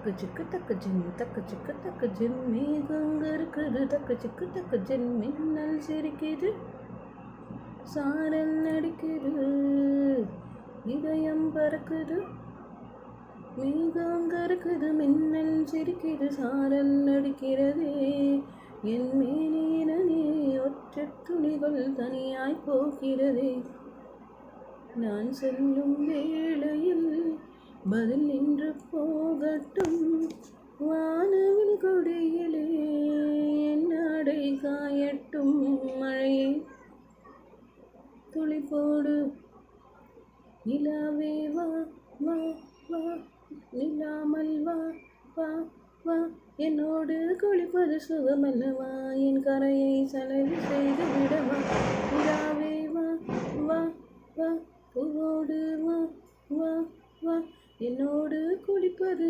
தக்கு சிக்கு தக்கு ஜின் தக்கு சிக்கு தக்கு ஜின் மேகங்க இருக்குது தக்கு சிக்கு தக்கு ஜின் மின்னல் சிரிக்குது சாரல் அடிக்குது இதயம் பறக்குது மேகங்க இருக்குது மின்னல் சிரிக்குது சாரல் அடிக்கிறதே என் மேனே ஒற்றை துணிகள் தனியாய் போகிறதே நான் செல்லும் வேளையில் பதில் நின்று போகட்டும் வானவில் கொடியிலே நடை காயட்டும் மழையை துளி போடு நிலாவே வா வா வா நிலாமல் வா வா வா என்னோடு குளிப்பது சுகமல்லவா என் கரையை செலவு செய்து விடவா நிலாவே வா வா வா பூவோடு வா வா வா என்னோடு குளிப்பது